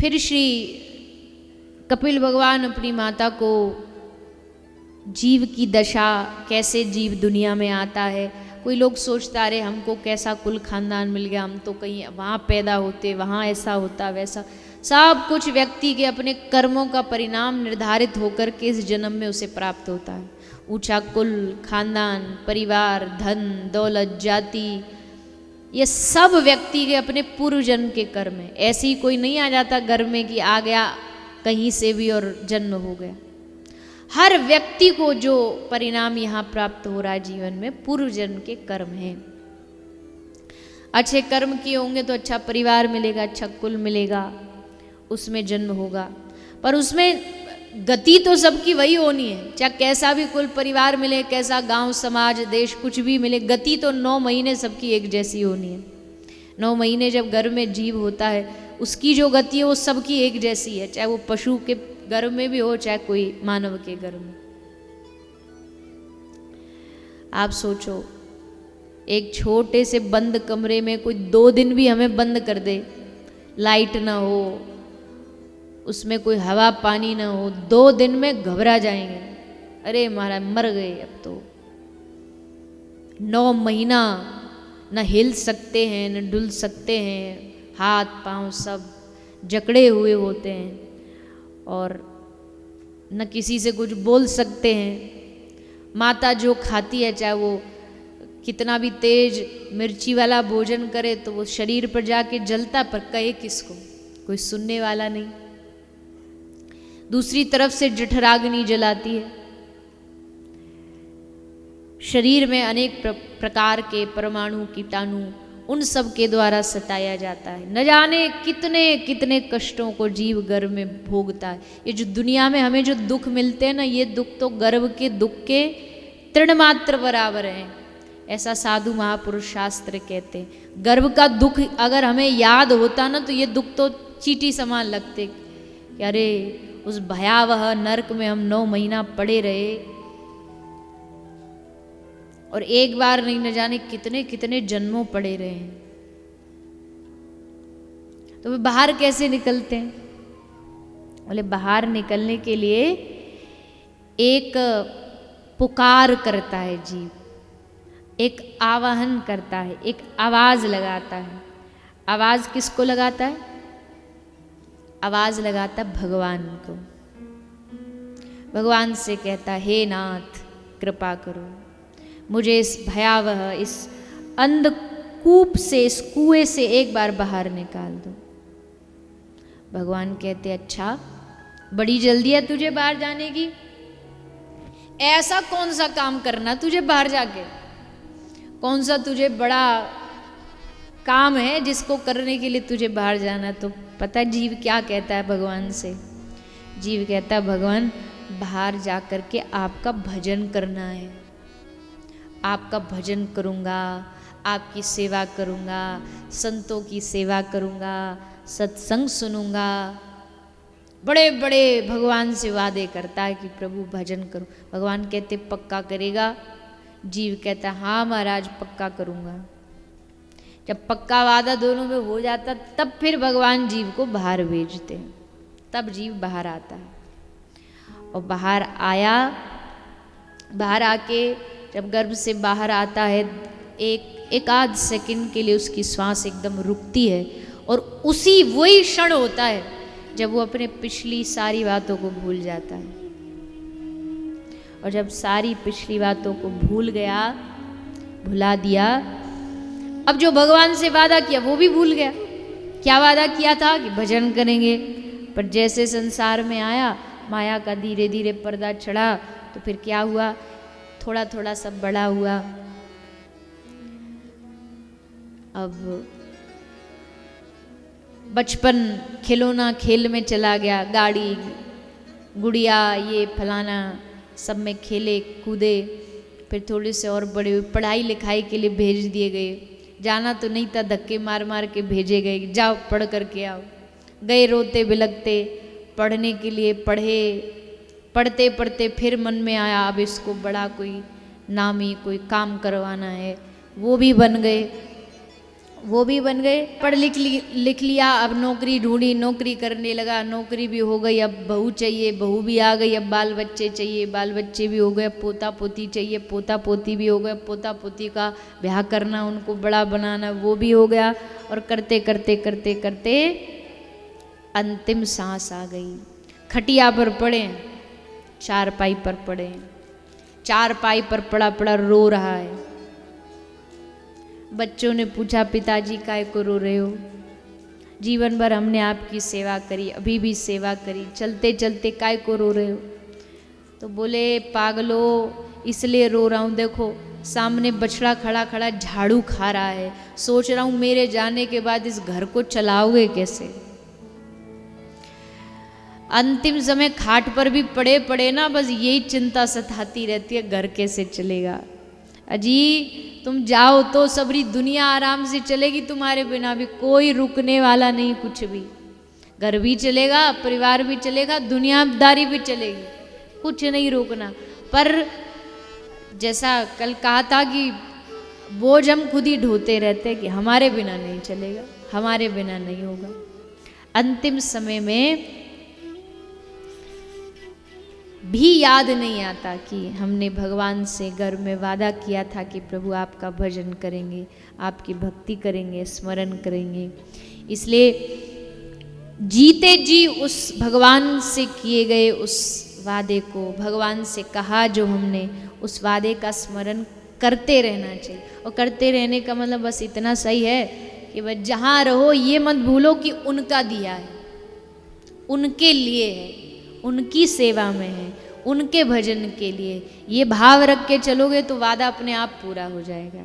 फिर श्री कपिल भगवान अपनी माता को जीव की दशा, कैसे जीव दुनिया में आता है, कोई लोग सोचता रहे हमको कैसा कुल खानदान मिल गया, हम तो कहीं वहाँ पैदा होते, वहाँ ऐसा होता वैसा, सब कुछ व्यक्ति के अपने कर्मों का परिणाम निर्धारित होकर के इस जन्म में उसे प्राप्त होता है। ऊंचा कुल, खानदान, परिवार, धन दौलत, जाति, ये सब व्यक्ति के अपने पूर्व जन्म के कर्म है। ऐसे ही कोई नहीं आ जाता घर में कि आ गया कहीं से भी और जन्म हो गया। हर व्यक्ति को जो परिणाम यहाँ प्राप्त हो रहा है जीवन में, पूर्व जन्म के कर्म हैं। अच्छे कर्म किए होंगे तो अच्छा परिवार मिलेगा, अच्छा कुल मिलेगा, उसमें जन्म होगा। पर उसमें गति तो सबकी वही होनी है, चाहे कैसा भी कुल परिवार मिले, कैसा गांव समाज देश कुछ भी मिले, गति तो 9 महीने सबकी एक जैसी होनी है। 9 महीने जब गर्भ में जीव होता है, उसकी जो गति है वो सबकी एक जैसी है, चाहे वो पशु के गर्भ में भी हो, चाहे कोई मानव के गर्भ में। आप सोचो, एक छोटे से बंद कमरे में कोई 2 दिन भी हमें बंद कर दे, लाइट ना हो, उसमें कोई हवा पानी ना हो, 2 दिन में घबरा जाएंगे, अरे महाराज मर गए अब तो। 9 महीना न हिल सकते हैं, न डुल सकते हैं, हाथ पांव सब जकड़े हुए होते हैं और न किसी से कुछ बोल सकते हैं। माता जो खाती है, चाहे वो कितना भी तेज मिर्ची वाला भोजन करे, तो वो शरीर पर जाके जलता, पर कहे किसको, कोई सुनने वाला नहीं। दूसरी तरफ से जठराग्नि जलाती है। शरीर में अनेक प्रकार के परमाणु कीटाणु उन सब के द्वारा सताया जाता है। न जाने कितने कितने कष्टों को जीव गर्भ में भोगता है। ये जो दुनिया में हमें जो दुख मिलते हैं ना, ये दुख तो गर्भ के दुख के तृणमात्र बराबर हैं, ऐसा साधु महापुरुष शास्त्र कहते हैं। गर्भ का दुख अगर हमें याद होता ना, तो ये दुख तो चींटी समान लगते कि अरे उस भयावह नरक में हम 9 महीना पड़े रहे और एक बार नहीं, न जाने कितने कितने जन्मों पड़े रहे हैं। तो वे बाहर कैसे निकलते हैं? बोले बाहर निकलने के लिए एक पुकार करता है जीव, एक आवाहन करता है, एक आवाज लगाता है। आवाज किसको लगाता है? आवाज लगाता भगवान को। भगवान से कहता, हे नाथ कृपा करो, मुझे इस भयावह, इस अंधकूप से, इस कुएं से एक बार बाहर निकाल दो। भगवान कहते, अच्छा बड़ी जल्दी है तुझे बाहर जाने की? ऐसा कौन सा काम करना तुझे बाहर जाके? कौन सा तुझे बड़ा काम है जिसको करने के लिए तुझे बाहर जाना? तो पता है जीव क्या कहता है भगवान से? जीव कहता है, भगवान बाहर जा कर के आपका भजन करना है, आपका भजन करूँगा, आपकी सेवा करूँगा, संतों की सेवा करूँगा, सत्संग सुनूंगा। बड़े बड़े भगवान से वादे करता है कि प्रभु भजन करूँ। भगवान कहते पक्का करेगा? जीव कहता हाँ महाराज पक्का करूँगा। जब पक्का वादा दोनों में हो जाता, तब फिर भगवान जीव को बाहर भेजते हैं, तब जीव बाहर आता है। और बाहर आया, बाहर आके जब गर्भ से बाहर आता है, एक आध सेकंड के लिए उसकी श्वास एकदम रुकती है और उसी वही क्षण होता है जब वो अपने पिछली सारी बातों को भूल जाता है। और जब सारी पिछली बातों को भूल गया, भुला दिया, अब जो भगवान से वादा किया वो भी भूल गया। क्या वादा किया था कि भजन करेंगे, पर जैसे संसार में आया, माया का धीरे धीरे पर्दा चढ़ा, तो फिर क्या हुआ, थोड़ा थोड़ा सब बड़ा हुआ। अब बचपन खिलौना खेल में चला गया, गाड़ी गुड़िया ये फलाना सब में खेले कूदे। फिर थोड़े से और बड़े हुए, पढ़ाई लिखाई के लिए भेज दिए गए। जाना तो नहीं था, धक्के मार मार के भेजे गए, जाओ पढ़ करके आओ। गए रोते बिलखते पढ़ने के लिए, पढ़े, पढ़ते पढ़ते फिर मन में आया अब इसको बड़ा कोई नामी कोई काम करवाना है, वो भी बन गए। वो भी बन गए, पढ़ लिख लिया, अब नौकरी ढूंढी, नौकरी करने लगा, नौकरी भी हो गई, अब बहू चाहिए, बहू भी आ गई, अब बाल बच्चे चाहिए, बाल बच्चे भी हो गए, पोता पोती चाहिए, पोता पोती भी हो गए, पोता पोती का ब्याह करना, उनको बड़ा बनाना, वो भी हो गया। और करते करते करते करते अंतिम सांस आ गई। खटिया पर पड़े, चारपाई पर पड़े, चारपाई पर पड़ा पड़ा रो रहा है। बच्चों ने पूछा, पिताजी काय को रो रहे हो? जीवन भर हमने आपकी सेवा करी, अभी भी सेवा करी, चलते चलते काय को रो रहे हो? तो बोले, पागलो इसलिए रो रहा हूँ, देखो सामने बछड़ा खड़ा खड़ा झाड़ू खा रहा है, सोच रहा हूँ मेरे जाने के बाद इस घर को चलाओगे कैसे। अंतिम समय खाट पर भी पड़े पड़े ना, बस यही चिंता सताती रहती है, घर कैसे चलेगा। अजी तुम जाओ तो सबरी दुनिया आराम से चलेगी, तुम्हारे बिना भी कोई रुकने वाला नहीं, कुछ भी। घर भी चलेगा, परिवार भी चलेगा, दुनियादारी भी चलेगी, कुछ नहीं रोकना। पर जैसा कल कहा था कि बोझ हम खुद ही ढोते रहते कि हमारे बिना नहीं चलेगा, हमारे बिना नहीं होगा। अंतिम समय में भी याद नहीं आता कि हमने भगवान से घर में वादा किया था कि प्रभु आपका भजन करेंगे, आपकी भक्ति करेंगे, स्मरण करेंगे। इसलिए जीते जी उस भगवान से किए गए उस वादे को, भगवान से कहा जो हमने, उस वादे का स्मरण करते रहना चाहिए। और करते रहने का मतलब बस इतना सही है कि बस जहाँ रहो ये मत भूलो कि उनका दिया है, उनके लिए है, उनकी सेवा में है, उनके भजन के लिए। ये भाव रख के चलोगे तो वादा अपने आप पूरा हो जाएगा।